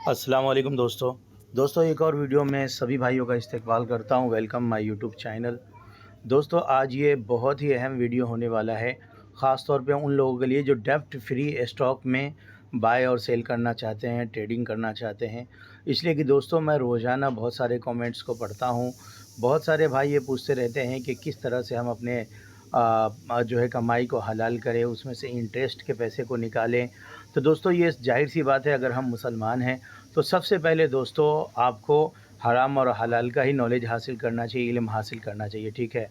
अस्सलाम वालेकुम दोस्तों एक और वीडियो में सभी भाइयों का इस्तकबाल करता हूं। Welcome my YouTube channel. दोस्तों आज ये बहुत ही अहम वीडियो होने वाला है, ख़ास तौर पे उन लोगों के लिए जो डेब्ट फ्री स्टॉक में बाय और सेल करना चाहते हैं, ट्रेडिंग करना चाहते हैं। इसलिए कि दोस्तों मैं रोज़ाना बहुत सारे कमेंट्स को पढ़ता हूं। बहुत सारे भाई ये पूछते रहते हैं कि किस तरह से हम अपने जो है कमाई को हलाल करें, उसमें से इंटरेस्ट के पैसे को निकालें। तो दोस्तों ये ज़ाहिर सी बात है, अगर हम मुसलमान हैं तो सबसे पहले दोस्तों आपको हराम और हलाल का ही नॉलेज हासिल करना चाहिए, इल्म हासिल करना चाहिए, ठीक है।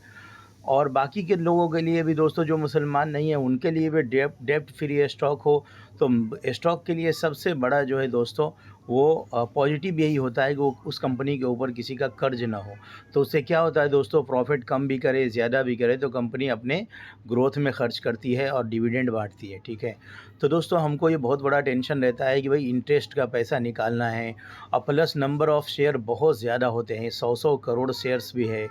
और बाकी के लोगों के लिए भी दोस्तों जो मुसलमान नहीं है उनके लिए भी डेब्ट फ्री स्टॉक हो, तो स्टॉक के लिए सबसे बड़ा जो है दोस्तों वो पॉजिटिव यही होता है कि वो उस कंपनी के ऊपर किसी का कर्ज ना हो। तो उससे क्या होता है दोस्तों, प्रॉफिट कम भी करे ज़्यादा भी करे तो कंपनी अपने ग्रोथ में खर्च करती है और डिविडेंड बांटती है, ठीक है। तो दोस्तों हमको ये बहुत बड़ा टेंशन रहता है कि भाई इंटरेस्ट का पैसा निकालना है, और प्लस नंबर ऑफ़ शेयर बहुत ज़्यादा होते हैं, 100 करोड़ शेयर्स भी है,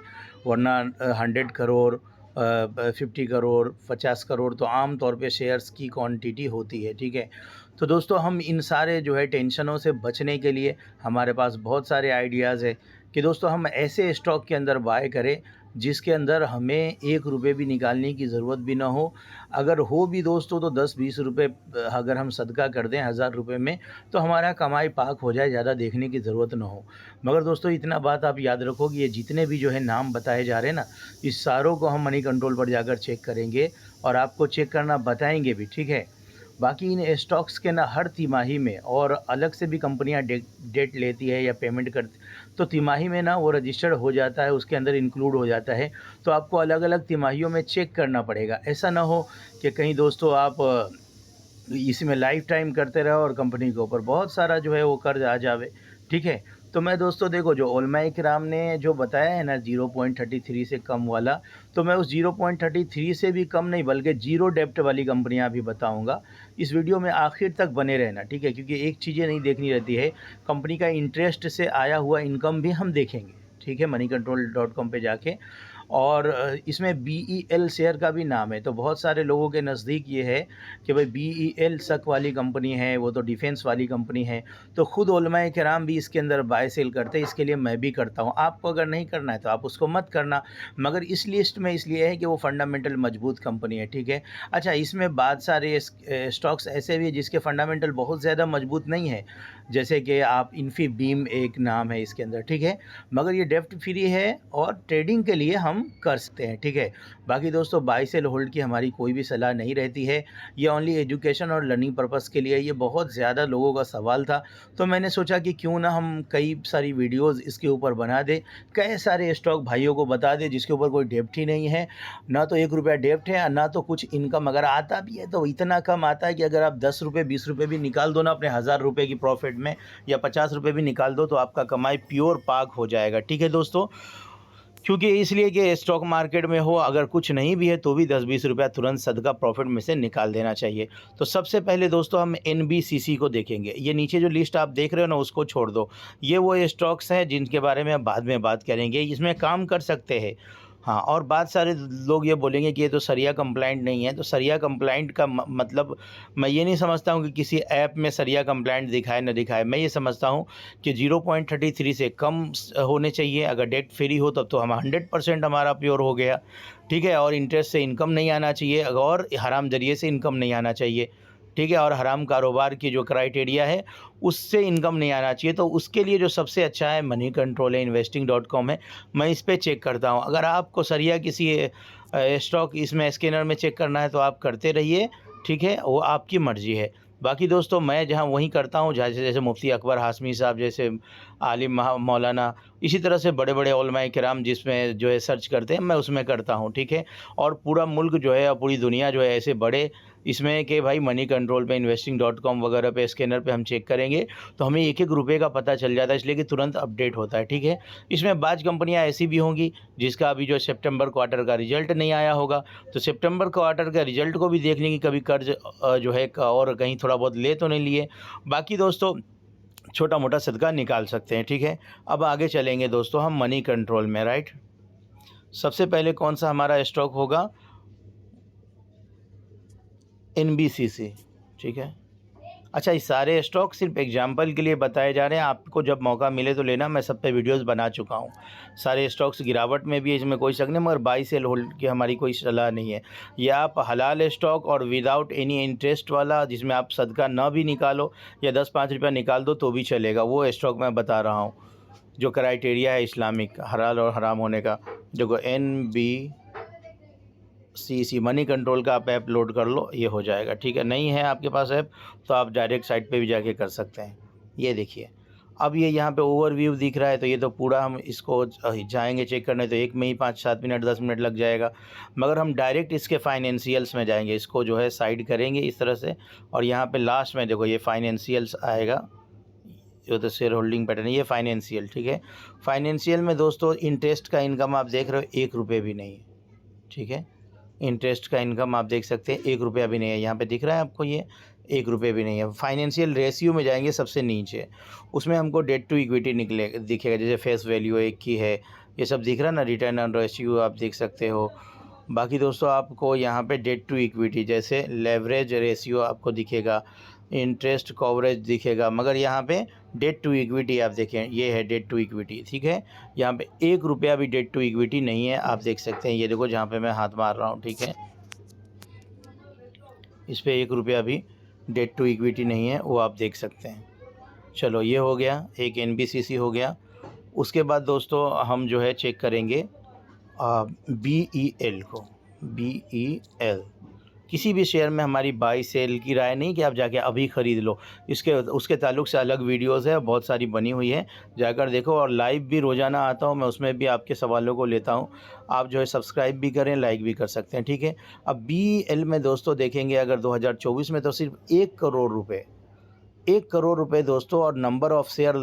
वरना 100 करोड़ 50 करोड़ 50 करोड़ तो आम तौर पे शेयर्स की क्वांटिटी होती है, ठीक है। तो दोस्तों हम इन सारे जो है टेंशनों से बचने के लिए हमारे पास बहुत सारे आइडियाज़ है कि दोस्तों हम ऐसे स्टॉक के अंदर बाय करें जिसके अंदर हमें 1 रुपये भी निकालने की ज़रूरत भी ना हो। अगर हो भी दोस्तों तो 10-20 रुपये अगर हम सदका कर दें 1000 रुपये में, तो हमारा कमाई पाक हो जाए, ज़्यादा देखने की ज़रूरत ना हो। मगर दोस्तों इतना बात आप याद रखो कि ये जितने भी जो है नाम बताए जा रहे हैं ना, इस सारों को हम मनी कंट्रोल पर जाकर चेक करेंगे और आपको चेक करना बताएँगे भी, ठीक है। बाकी इन स्टॉक्स के ना हर तिमाही में और अलग से भी कंपनियां डेट लेती है या पेमेंट करती, तो तिमाही में ना वो रजिस्टर्ड हो जाता है, उसके अंदर इंक्लूड हो जाता है। तो आपको अलग अलग तिमाहियों में चेक करना पड़ेगा। ऐसा ना हो कि कहीं दोस्तों आप इसमें लाइफ टाइम करते रहो और कंपनी के ऊपर बहुत सारा जो है वो कर्ज आ जावे, ठीक है। तो मैं दोस्तों देखो जो उलमाए किराम ने जो बताया है ना 0.33 से कम वाला, तो मैं उस 0.33 से भी कम नहीं बल्कि ज़ीरो डेब्ट वाली कंपनियां भी बताऊंगा। इस वीडियो में आखिर तक बने रहना, ठीक है, क्योंकि एक चीज़ें नहीं देखनी रहती है, कंपनी का इंटरेस्ट से आया हुआ इनकम भी हम देखेंगे, ठीक है, moneycontrol.com पे जाके। और इसमें BEL शेयर का भी नाम है, तो बहुत सारे लोगों के नज़दीक ये है कि भाई BEL शक वाली कंपनी है, वो तो डिफेंस वाली कंपनी है। तो खुद उलमाए किराम भी इसके अंदर बाय सेल करते हैं, इसके लिए मैं भी करता हूँ। आपको अगर नहीं करना है तो आप उसको मत करना, मगर इस लिस्ट में इसलिए है कि वो फंडामेंटल मजबूत कंपनी है, ठीक है। अच्छा, इसमें बहुत सारे स्टॉक्स ऐसे भी है जिसके फंडामेंटल बहुत ज़्यादा मजबूत नहीं है, जैसे कि आप इन्फीबीम एक नाम है इसके अंदर, ठीक है। मगर ये डेप्ट फ्री है और ट्रेडिंग के लिए हम कर सकते हैं, ठीक है। बाकी दोस्तों बाय सेल होल्ड की हमारी कोई भी सलाह नहीं रहती है, ये ओनली एजुकेशन और लर्निंग पर्पस के लिए। ये बहुत ज़्यादा लोगों का सवाल था, तो मैंने सोचा कि क्यों ना हम कई सारी वीडियोस इसके ऊपर बना दें, कई सारे स्टॉक भाइयों को बता दें जिसके ऊपर कोई डेप्ट ही नहीं है, ना तो 1 रुपया डेप्ट है ना तो कुछ इनकम अगर आता भी है तो इतना कम आता है कि अगर आप 10 रुपये 20 रुपये भी निकाल दो ना अपने 1000 रुपये की प्रॉफिट में, या 50 रुपये भी निकाल दो, तो आपका कमाई प्योर पाक हो जाएगा, ठीक है दोस्तों। क्योंकि इसलिए कि स्टॉक मार्केट में हो अगर कुछ नहीं भी है तो भी 10-20 रुपया तुरंत सदका प्रॉफिट में से निकाल देना चाहिए। तो सबसे पहले दोस्तों हम NBCC को देखेंगे। ये नीचे जो लिस्ट आप देख रहे हो ना उसको छोड़ दो, ये वो स्टॉक्स हैं जिनके बारे में बाद में बात करेंगे, इसमें काम कर सकते हैं। हाँ, और बात सारे लोग ये बोलेंगे कि ये तो सरिया कंप्लाइंट नहीं है, तो सरिया कंप्लाइंट का मतलब मैं ये नहीं समझता हूँ कि किसी ऐप में सरिया कंप्लाइंट दिखाए ना दिखाए। मैं ये समझता हूँ कि 0.33 से कम होने चाहिए। अगर डेट फ्री हो तब तो हम 100% हमारा प्योर हो गया, ठीक है। और इंटरेस्ट से इनकम नहीं आना चाहिए और हराम जरिए से इनकम नहीं आना चाहिए, ठीक है। और हराम कारोबार की जो क्राइटेरिया है उससे इनकम नहीं आना चाहिए। तो उसके लिए जो सबसे अच्छा है मनी कंट्रोल है, investing.com है, मैं इस पर चेक करता हूँ। अगर आपको सरिया किसी स्टॉक इसमें स्कैनर में चेक करना है तो आप करते रहिए, ठीक है, वो आपकी मर्ज़ी है। बाकी दोस्तों मैं जहाँ वहीं करता हूँ जैसे जैसे मुफ्ती अकबर हाशमी साहब जैसे आलिम मौलाना, इसी तरह से बड़े बड़े उलमाए किराम जिसमें जो है सर्च करते हैं मैं उसमें करता हूँ, ठीक है। और पूरा मुल्क जो है और पूरी दुनिया जो है ऐसे बड़े इसमें कि भाई मनी कंट्रोल पे investing.com वगैरह पे स्कैनर पे हम चेक करेंगे तो हमें एक एक रुपये का पता चल जाता है, इसलिए कि तुरंत अपडेट होता है, ठीक है। इसमें बाज़ कंपनियां ऐसी भी होंगी जिसका अभी जो सितंबर क्वार्टर का रिजल्ट नहीं आया होगा, तो सितंबर क्वार्टर का रिजल्ट को भी देख लेंगे कभी कर्ज जो है और कहीं थोड़ा बहुत ले तो नहीं लिए। बाकी दोस्तों छोटा मोटा सदका निकाल सकते हैं, ठीक है। अब आगे चलेंगे दोस्तों हम मनी कंट्रोल में, राइट। सबसे पहले कौन सा हमारा स्टॉक होगा, NBCC, ठीक है। अच्छा, ये सारे स्टॉक सिर्फ एग्जांपल के लिए बताए जा रहे हैं, आपको जब मौका मिले तो लेना, मैं सब पे वीडियोस बना चुका हूँ। सारे स्टॉक्स गिरावट में भी है, इसमें कोई शक नहीं, मगर बाई सेल होल्ड की हमारी कोई सलाह नहीं है। ये आप हलाल स्टॉक और विदाउट एनी इंटरेस्ट वाला, जिसमें आप सदका ना भी निकालो या 10-5 रुपया निकाल दो तो भी चलेगा, वो स्टॉक मैं बता रहा हूँ, जो क्राइटेरिया है इस्लामिक हलाल और हराम होने का। देखो NBCC मनी कंट्रोल का आप ऐप लोड कर लो, ये हो जाएगा, ठीक है। नहीं है आपके पास ऐप तो आप डायरेक्ट साइट पे भी जाके कर सकते हैं। ये देखिए, अब ये यहाँ पे ओवरव्यू दिख रहा है, तो ये तो पूरा हम इसको जाएंगे चेक करने तो एक में ही 5-7 मिनट 10 मिनट लग जाएगा, मगर हम डायरेक्ट इसके फाइनेंशियल्स में जाएंगे, इसको जो है साइड करेंगे इस तरह से, और यहाँ पे लास्ट में देखो ये फाइनेंशियल्स आएगा, जो तो शेयर होल्डिंग पैटर्न, ये फाइनेंशियल, ठीक है। फाइनेंशियल में दोस्तों इंटरेस्ट का इनकम आप देख रहे हो 1 रुपये भी नहीं है, ठीक है। इंटरेस्ट का इनकम आप देख सकते हैं 1 रुपया भी नहीं है, यहाँ पे दिख रहा है आपको, ये 1 रुपये भी नहीं है। फाइनेंशियल रेशियो में जाएंगे सबसे नीचे, उसमें हमको डेट टू इक्विटी निकले दिखेगा, जैसे फेस वैल्यू 1 की है, ये सब दिख रहा है ना, रिटर्न ऑन रेशियो आप देख सकते हो। बाकी दोस्तों आपको यहाँ पे डेट टू इक्विटी जैसे लेवरेज रेशियो आपको दिखेगा, इंटरेस्ट कवरेज दिखेगा, मगर यहाँ पे डेट टू इक्विटी आप देखें, ये है डेट टू इक्विटी, ठीक है। यहाँ पे 1 रुपया भी डेट टू इक्विटी नहीं है, आप देख सकते हैं, ये देखो जहाँ पे मैं हाथ मार रहा हूँ, ठीक है, इस पर 1 रुपया भी डेट टू इक्विटी नहीं है, वो आप देख सकते हैं। चलो ये हो गया, एक NBCC हो गया। उसके बाद दोस्तों हम जो है चेक करेंगे BEL को। BEL किसी भी शेयर में हमारी बाई सेल की राय नहीं कि आप जाके अभी ख़रीद लो, इसके उसके ताल्लुक़ से अलग वीडियोस है, बहुत सारी बनी हुई है, जाकर देखो। और लाइव भी रोज़ाना आता हूँ मैं, उसमें भी आपके सवालों को लेता हूँ, आप जो है सब्सक्राइब भी करें, लाइक भी कर सकते हैं, ठीक है। अब BEL में दोस्तों देखेंगे अगर 2024 में तो सिर्फ 1 करोड़ रुपये, 1 करोड़ रुपए दोस्तों, और नंबर ऑफ़ शेयर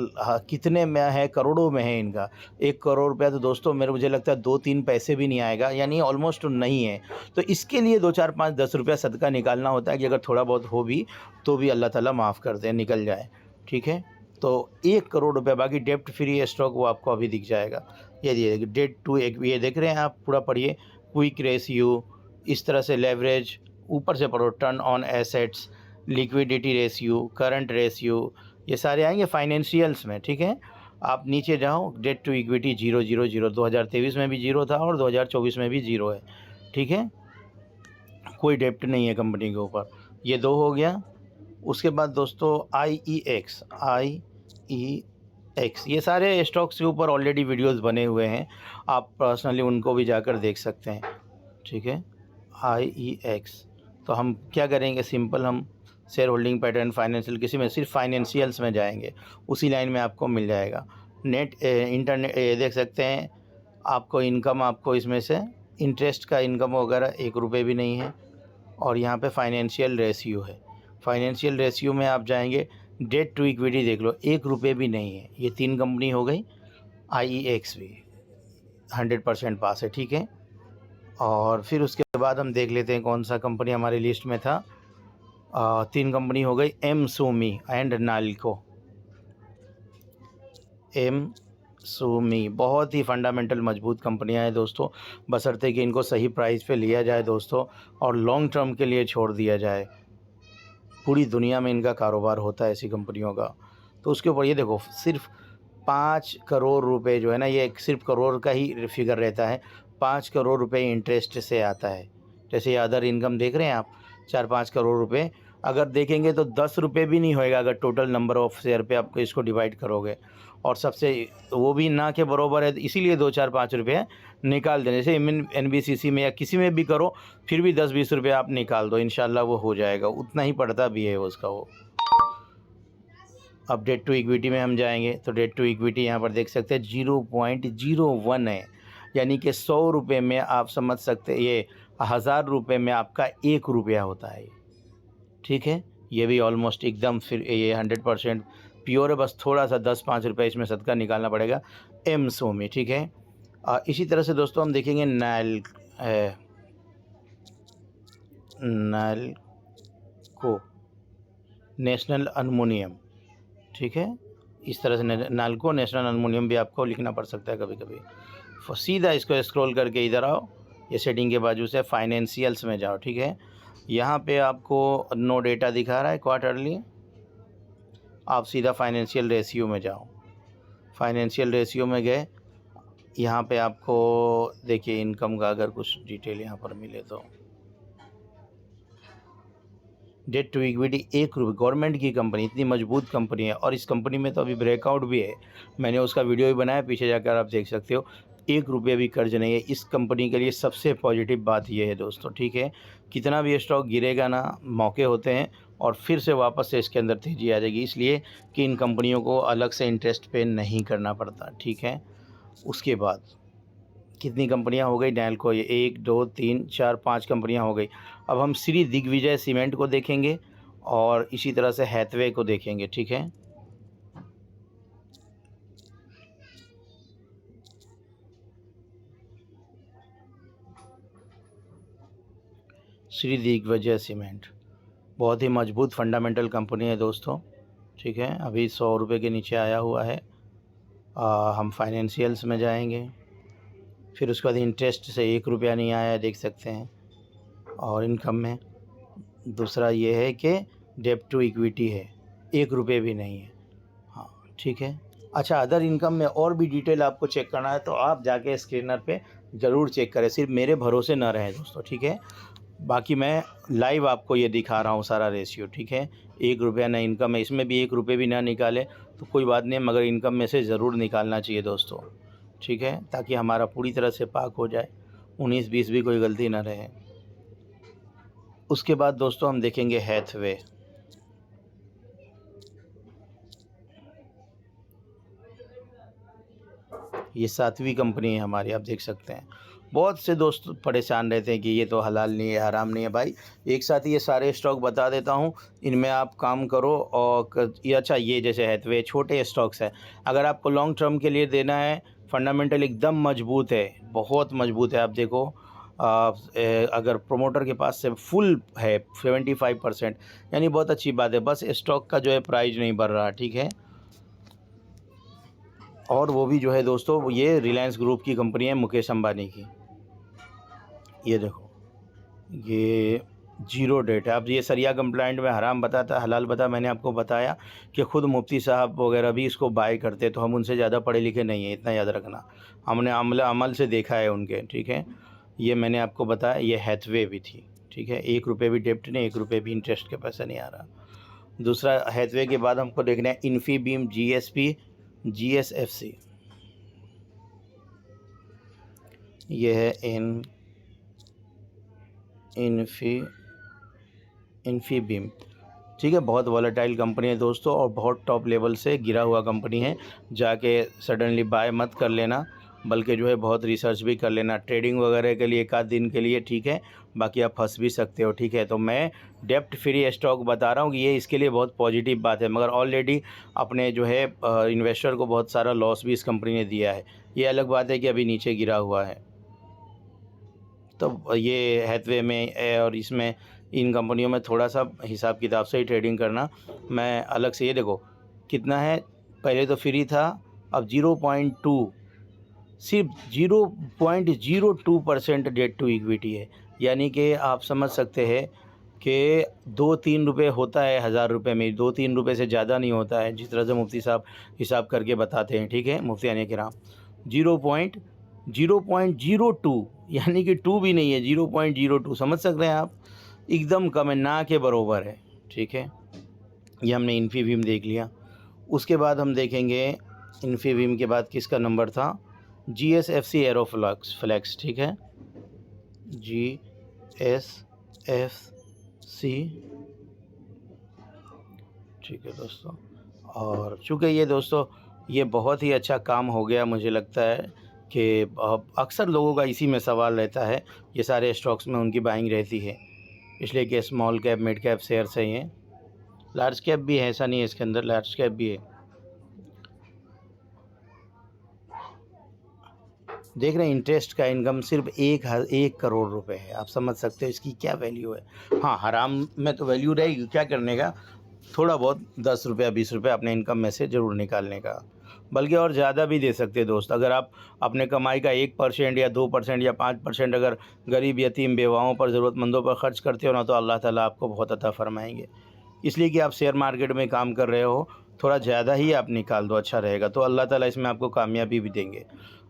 कितने में है, करोड़ों में है इनका। 1 करोड़ रुपया तो दोस्तों मुझे लगता है 2-3 पैसे भी नहीं आएगा, यानी ऑलमोस्ट नहीं है। तो इसके लिए 2, 4, 5, 10 रुपया सदका निकालना होता है कि अगर थोड़ा बहुत हो भी तो भी अल्लाह ताला माफ़ कर दे, निकल जाए, ठीक है। तो 1 करोड़ रुपये, बाकी डेप्ट फ्री स्टॉक वो आपको अभी दिख जाएगा। ये डेट टू एक ये देख रहे हैं आप, पूरा पढ़िए, क्विक रेशियो, इस तरह से लेवरेज, ऊपर से पढ़ो, turn on assets, liquidity ratio, current ratio, ये सारे आएंगे फाइनेंशियल्स में, ठीक है। आप नीचे जाओ, डेट टू इक्विटी 0, 0, 0, 2023 में भी 0 था और 2024 में भी 0 है, ठीक है। कोई डेप्ट नहीं है कंपनी के ऊपर, ये 2 हो गया। उसके बाद दोस्तों IEX, ये सारे स्टॉक्स के ऊपर ऑलरेडी वीडियोस बने हुए हैं, आप पर्सनली उनको भी जाकर देख सकते हैं, ठीक है। IEX, तो हम क्या करेंगे, सिंपल हम शेयर होल्डिंग पैटर्न फाइनेंशियल, किसी में सिर्फ फाइनेंशियल्स में जाएंगे, उसी लाइन में आपको मिल जाएगा। नेट इंटरनेट देख सकते हैं, आपको इनकम, आपको इसमें से इंटरेस्ट का इनकम वगैरह 1 रुपये भी नहीं है। और यहाँ पे फाइनेंशियल रेशियो है, फाइनेंशियल रेशियो में आप जाएंगे, डेट टू इक्विटी देख लो, 1 रुपये भी नहीं है। ये 3 कंपनी हो गई, IEX भी 100% पास है, ठीक है। और फिर उसके बाद हम देख लेते हैं कौन सा कंपनी हमारी लिस्ट में था। 3 कंपनी हो गई, MSUMI एंड नाल्को। MSUMI बहुत ही फंडामेंटल मजबूत कंपनियां हैं दोस्तों, बशर्ते कि इनको सही प्राइस पे लिया जाए दोस्तों, और लॉन्ग टर्म के लिए छोड़ दिया जाए। पूरी दुनिया में इनका कारोबार होता है ऐसी कंपनियों का। तो उसके ऊपर ये देखो, सिर्फ 5 करोड़ रुपए जो है ना, ये सिर्फ करोड़ का ही फिगर रहता है, 5 करोड़ रुपए इंटरेस्ट से आता है। जैसे ये अदर इनकम देख रहे हैं आप, 4-5 करोड़ रुपए, अगर देखेंगे तो 10 रुपये भी नहीं होएगा अगर टोटल नंबर ऑफ़ शेयर पे आपको इसको डिवाइड करोगे, और सबसे वो भी ना के बराबर है, इसीलिए 2-4-5 रुपये निकाल देने से NBCC में या किसी में भी करो, फिर भी 10-20 रुपये आप निकाल दो, इंशाल्लाह वो हो जाएगा, उतना ही पड़ता भी है उसका वो। अब डेट टू इक्विटी में हम जाएंगे, तो डेट टू इक्विटी यहाँ पर देख सकते हैं 0.01 है, यानी कि 100 रुपये में आप समझ सकते हैं, ये 1000 रुपये में आपका 1 रुपया होता है, ठीक है। ये भी ऑलमोस्ट एकदम, फिर ये 100% प्योर है, बस थोड़ा सा 10-5 रुपये इसमें सदका निकालना पड़ेगा, MSUMI, ठीक है। इसी तरह से दोस्तों हम देखेंगे नाल्को, नेशनल एल्युमिनियम, ठीक है। इस तरह से नाल्को, नेशनल एल्युमिनियम भी आपको लिखना पड़ सकता है कभी कभी। सीधा इसको स्क्रॉल करके इधर आओ, ये सेटिंग के बाजू से फाइनेंशियल्स में जाओ, ठीक है। यहाँ पे आपको नो डेटा दिखा रहा है क्वार्टरली, आप सीधा फाइनेंशियल रेशियो में जाओ। फाइनेंशियल रेशियो में गए, यहाँ पे आपको देखिए इनकम का अगर कुछ डिटेल यहाँ पर मिले तो डेट टू इक्विटी 1 रुपये, गवर्नमेंट की कंपनी, इतनी मजबूत कंपनी है और इस कंपनी में तो अभी ब्रेकआउट भी है। मैंने उसका वीडियो भी बनाया, पीछे जाकर आप देख सकते हो। 1 रुपये भी कर्ज नहीं है। इस कंपनी के लिए सबसे पॉजिटिव बात ये है दोस्तों, ठीक है। कितना भी स्टॉक गिरेगा ना, मौके होते हैं और फिर से वापस से इसके अंदर तेज़ी आ जाएगी, इसलिए कि इन कंपनियों को अलग से इंटरेस्ट पे नहीं करना पड़ता, ठीक है। उसके बाद कितनी कंपनियां हो गई नैल्को, ये 1 2 3 4 5 कंपनियां हो गई। अब हम श्री दिग्विजय सीमेंट को देखेंगे और इसी तरह से हैथवे को देखेंगे, ठीक है। श्री दिग्विजय सीमेंट बहुत ही मजबूत फंडामेंटल कंपनी है दोस्तों, ठीक है। अभी 100 रुपये के नीचे आया हुआ है। हम फाइनेंशियल्स में जाएंगे, फिर उसके बाद इंटरेस्ट से 1 रुपया नहीं आया, देख सकते हैं। और इनकम में दूसरा ये है कि डेब्ट टू इक्विटी है, 1 रुपये भी नहीं है। हाँ, ठीक है। अच्छा, अदर इनकम में और भी डिटेल आपको चेक करना है तो आप जाके स्क्रीनर पे ज़रूर चेक करें, सिर्फ मेरे भरोसे ना रहें दोस्तों, ठीक है। बाकी मैं लाइव आपको ये दिखा रहा हूँ सारा रेशियो, ठीक है। 1 रुपया ना इनकम है, इसमें भी 1 रुपये भी ना निकाले तो कोई बात नहीं, मगर इनकम में से ज़रूर निकालना चाहिए दोस्तों, ठीक है, ताकि हमारा पूरी तरह से पाक हो जाए, 19-20 भी कोई गलती ना रहे। उसके बाद दोस्तों हम देखेंगे हैथवे। ये 7वीं कंपनी है हमारी, आप देख सकते हैं। बहुत से दोस्त परेशान रहते हैं कि ये तो हलाल नहीं है, हराम नहीं है। भाई एक साथ ये सारे स्टॉक बता देता हूँ, इनमें आप काम करो। और ये अच्छा, ये जैसे हैथवे छोटे स्टॉक्स है, अगर आपको लॉन्ग टर्म के लिए देना है, फंडामेंटल एकदम मजबूत है, बहुत मजबूत है। आप देखो, अगर प्रोमोटर के पास से फुल है 75%, यानी बहुत अच्छी बात है। बस स्टॉक का जो है प्राइस नहीं बढ़ रहा, ठीक है। और वो भी जो है दोस्तों, ये रिलायंस ग्रुप की कंपनी है, मुकेश अंबानी की। ये देखो, ये जीरो डेट है। अब ये सरिया कंप्लाइंट में हराम बताता है, हलाल बता, मैंने आपको बताया कि खुद मुफ्ती साहब वगैरह भी इसको बाय करते, तो हम उनसे ज़्यादा पढ़े लिखे नहीं हैं, इतना याद रखना। हमने अमल से देखा है उनके, ठीक है। ये मैंने आपको बताया, ये हैथवे भी थी, ठीक है। 1 रुपये भी डेप्ट नहीं, 1 रुपये भी इंटरेस्ट के पैसा नहीं आ रहा। दूसरा हैथवे के बाद हमको देखना है इन्फीबीम, GSP, GSFC। ये है इन्फीबीम, ठीक है। बहुत वॉलेटाइल कंपनी है दोस्तों और बहुत टॉप लेवल से गिरा हुआ कंपनी है। जाके सडनली बाय मत कर लेना, बल्कि जो है बहुत रिसर्च भी कर लेना, ट्रेडिंग वगैरह के लिए 1 आध दिन के लिए, ठीक है। बाकी आप फंस भी सकते हो, ठीक है। तो मैं डेप्ट फ्री स्टॉक बता रहा हूँ कि ये इसके लिए बहुत पॉजिटिव बात है, मगर ऑलरेडी अपने जो है इन्वेस्टर को बहुत सारा लॉस भी इस कंपनी ने दिया है। ये अलग बात है कि अभी नीचे गिरा हुआ है। तो ये हैथवे में और इसमें, इन कंपनियों में थोड़ा सा हिसाब किताब से ही ट्रेडिंग करना। मैं अलग से, ये देखो कितना है, पहले तो फ्री था, अब 0.2, सिर्फ 0.02% डेट टू इक्विटी है। यानी कि आप समझ सकते हैं कि 2-3 रुपये होता है 1000 रुपये में, 2-3 रुपये से ज़्यादा नहीं होता है, जिस तरह से मुफ्ती साहब हिसाब करके बताते हैं, ठीक है, मुफ्तियाने किराम। 0.02, यानी कि 2 भी नहीं है, 0.02, समझ सकते हैं आप, एकदम कम है, ना के बरोबर है, ठीक है। ये हमने इन्फीबीम देख लिया। उसके बाद हम देखेंगे इन्फीबीम के बाद किसका नंबर था, GSFC एरोफ्लेक्स, ठीक है, GSFC, ठीक है दोस्तों। और चूँकि ये दोस्तों, ये बहुत ही अच्छा काम हो गया, मुझे लगता है कि अक्सर लोगों का इसी में सवाल रहता है, ये सारे स्टॉक्स में उनकी बाइंग रहती है, इसलिए कि small cap mid cap shares हैं, ये लार्ज कैप भी है, ऐसा नहीं है, इसके अंदर लार्ज कैप भी है। देख रहे हैं, इंटरेस्ट का इनकम सिर्फ 1 करोड़ रुपए है। आप समझ सकते हो इसकी क्या वैल्यू है। हाँ, हराम में तो वैल्यू रहेगी, क्या करने का, थोड़ा बहुत 10 रुपया 20 रुपये अपने इनकम में से ज़रूर निकालने का, बल्कि और ज़्यादा भी दे सकते हैं दोस्त। अगर आप अपने कमाई का 1% या 2% या 5% अगर गरीब यतीम बेवाओं पर, ज़रूरतमंदों पर खर्च करते हो ना, तो अल्लाह ताला आपको बहुत अता फरमाएंगे। इसलिए कि आप शेयर मार्केट में काम कर रहे हो, थोड़ा ज़्यादा ही आप निकाल दो, अच्छा रहेगा, तो अल्लाह ताला इसमें आपको कामयाबी भी देंगे।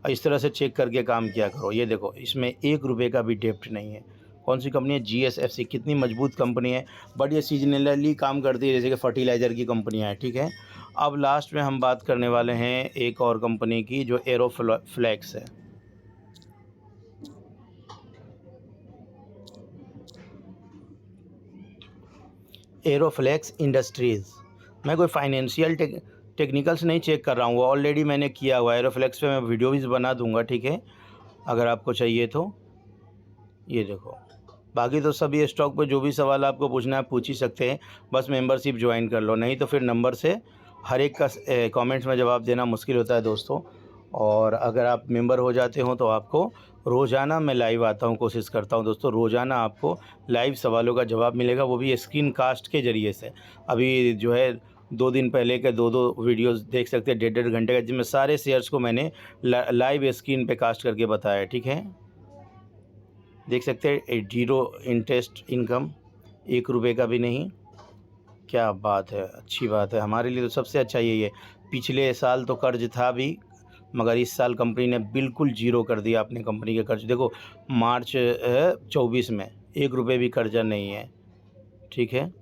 इस तरह से चेक करके काम किया करो। ये देखो इसमें 1 रुपये का भी डेप्ट नहीं है। कौन सी कंपनी है? GSFC, कितनी मजबूत कंपनी है, बट ये सीजनली काम करती है, जैसे कि फर्टिलाइज़र की कंपनियाँ हैं, ठीक है। अब लास्ट में हम बात करने वाले हैं एक और कंपनी की जो एरोफ्लैक्स है। एरोफ्लैक्स इंडस्ट्रीज़। मैं कोई फाइनेंशियल टेक्निकल्स नहीं चेक कर रहा हूँ, वो ऑलरेडी मैंने किया हुआ है। एरोफ्लैक्स पे मैं वीडियो भी बना दूंगा, ठीक है, अगर आपको चाहिए तो। ये देखो, बाकी तो सभी स्टॉक पे जो भी सवाल आपको पूछना है पूछ ही सकते हैं, बस मेंबरशिप ज्वाइन कर लो, नहीं तो फिर नंबर से हर एक का कमेंट्स में जवाब देना मुश्किल होता है दोस्तों। और अगर आप मेंबर हो जाते हो तो आपको रोज़ाना मैं लाइव आता हूँ, कोशिश करता हूँ दोस्तों, रोज़ाना आपको लाइव सवालों का जवाब मिलेगा, वो भी स्क्रीन कास्ट के ज़रिए से। अभी जो है 2 दिन पहले के 2 वीडियोज़ देख सकते हैं, 1.5 घंटे का, जिसमें सारे शेयर्स को मैंने लाइव स्क्रीन पे कास्ट करके बताया, ठीक है। देख सकते हैं 0 इंटरेस्ट इनकम, 1 रुपये का भी नहीं। क्या बात है, अच्छी बात है, हमारे लिए तो सबसे अच्छा यही है। पिछले साल तो कर्ज था भी, मगर इस साल कंपनी ने बिल्कुल 0 कर दिया अपनी कंपनी के कर्ज। देखो मार्च 24 में 1 रुपये भी कर्जा नहीं है, ठीक है।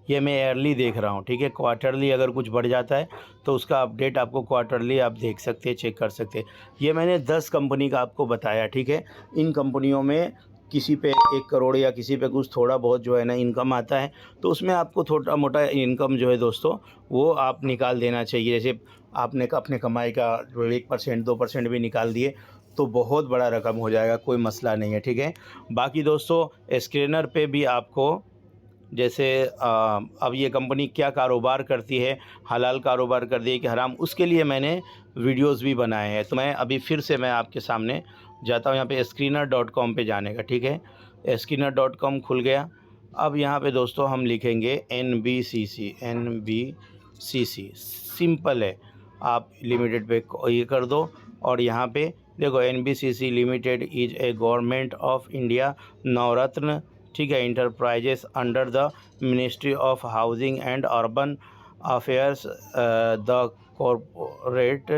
ये मैं ईयरली देख रहा हूँ, ठीक है। क्वार्टरली अगर कुछ बढ़ जाता है तो उसका अपडेट आपको क्वार्टरली आप देख सकते हैं, चेक कर सकते हैं। ये मैंने 10 कंपनी का आपको बताया, ठीक है। इन कंपनियों में किसी पे 1 करोड़ या किसी पे कुछ थोड़ा बहुत जो है ना इनकम आता है, तो उसमें आपको थोड़ा मोटा इनकम जो है दोस्तों वो आप निकाल देना चाहिए। जैसे आपने अपने कमाई का 1% 2% भी निकाल दिए तो बहुत बड़ा रकम हो जाएगा, कोई मसला नहीं है, ठीक है। बाकी दोस्तों स्क्रैनर पे भी आपको, जैसे अब ये कंपनी क्या कारोबार करती है, हलाल कारोबार कर दिए कि हराम, उसके लिए मैंने वीडियोस भी बनाए हैं। तो मैं अभी फिर से मैं आपके सामने जाता हूँ, यहाँ पे screener.com पे जाने का, ठीक है। screener.com खुल गया। अब यहाँ पे दोस्तों हम लिखेंगे NBCC, सिंपल है, आप लिमिटेड पे ये कर दो। और यहाँ पे देखो NBCC limited is a government of India Navratna, ठीक है, enterprises under the ministry of housing and urban affairs, the corporate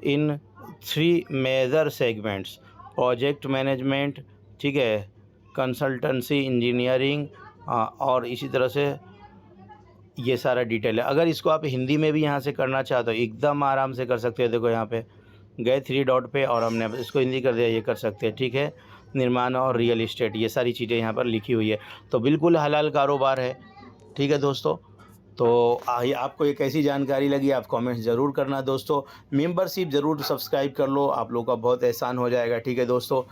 in 3 major segments, project management, ठीक है, कंसल्टेंसी, इंजीनियरिंग, और इसी तरह से ये सारा डिटेल है। अगर इसको आप हिंदी में भी यहाँ से करना चाहते हो एकदम आराम से कर सकते हो। देखो यहाँ पे गए 3 डॉट पे और हमने इसको हिंदी कर दिया, ये कर सकते हैं, ठीक है। निर्माण और रियल इस्टेट, ये सारी चीज़ें यहाँ पर लिखी हुई है, तो बिल्कुल हलाल कारोबार है, ठीक है दोस्तों। तो आपको ये कैसी जानकारी लगी आप कमेंट्स ज़रूर करना दोस्तों। मेंबरशिप ज़रूर सब्सक्राइब कर लो, आप लोग का बहुत एहसान हो जाएगा, ठीक है दोस्तों।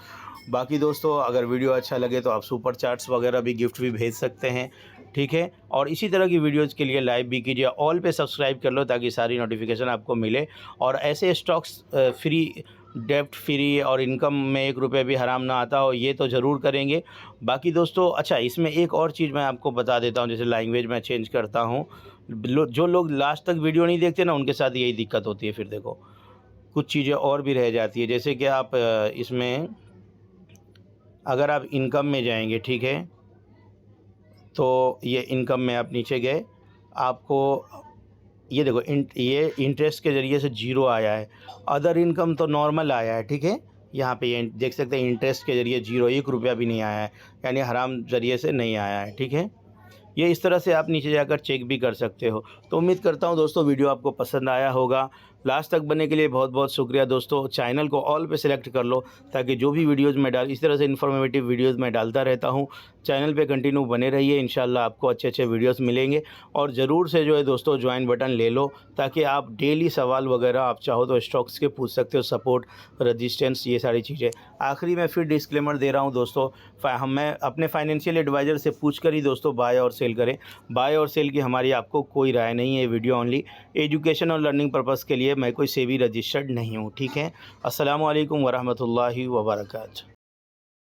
बाकी दोस्तों अगर वीडियो अच्छा लगे तो आप सुपर चैट्स वगैरह भी, गिफ्ट भी भेज सकते हैं, ठीक है। और इसी तरह की वीडियोज़ के लिए लाइव भी कीजिए, ऑल पे सब्सक्राइब कर लो ताकि सारी नोटिफिकेशन आपको मिले। और ऐसे स्टॉक्स फ्री, डेप्ट फ्री और इनकम में 1 रुपये भी हराम ना आता हो, ये तो ज़रूर करेंगे। बाकी दोस्तों अच्छा, इसमें एक और चीज़ मैं आपको बता देता हूँ, जैसे लैंग्वेज मैं चेंज करता हूँ। जो लोग लास्ट तक वीडियो नहीं देखते ना, उनके साथ यही दिक्कत होती है। फिर देखो कुछ चीज़ें और भी रह जाती है, जैसे कि आप इसमें अगर आप इनकम में जाएंगे, ठीक है, तो ये इनकम में आप नीचे गए, आपको ये देखो ये इंटरेस्ट के ज़रिए से 0 आया है। अदर इनकम तो नॉर्मल आया है, ठीक है। यहाँ पे ये देख सकते हैं इंटरेस्ट के ज़रिए 0, 1 रुपया भी नहीं आया है, यानी हराम ज़रिए से नहीं आया है, ठीक है। ये इस तरह से आप नीचे जाकर चेक भी कर सकते हो। तो उम्मीद करता हूँ दोस्तों वीडियो आपको पसंद आया होगा। लास्ट तक बनने के लिए बहुत बहुत शुक्रिया दोस्तों। चैनल को ऑल पे सेलेक्ट कर लो ताकि जो भी वीडियोज़ मैं इस तरह से इन्फॉर्मेटिव वीडियोज़ मैं डालता रहता हूँ, चैनल पे कंटिन्यू बने रहिए, इंशाल्लाह आपको अच्छे अच्छे वीडियोज़ मिलेंगे। और ज़रूर से जो है दोस्तों ज्वाइन बटन ले लो ताकि आप डेली सवाल वगैरह आप चाहो तो स्टॉक्स के पूछ सकते हो, सपोर्ट, रजिस्टेंस, ये सारी चीज़ें। आखिरी में फिर डिस्क्लेमर दे रहा हूँ दोस्तों, मैं अपने फाइनेंशियल एडवाइज़र से पूछ कर ही दोस्तों बाय और सेल करें। बाय और सेल की हमारी आपको कोई राय नहीं है। वीडियो ओनली एजुकेशन और लर्निंग पर्पज़ के लिए, मैं कोई सेबी रजिस्टर्ड नहीं हूँ, ठीक है। अस्सलामु अलैकुम वरहमतुल्लाहि वबरकातुहू।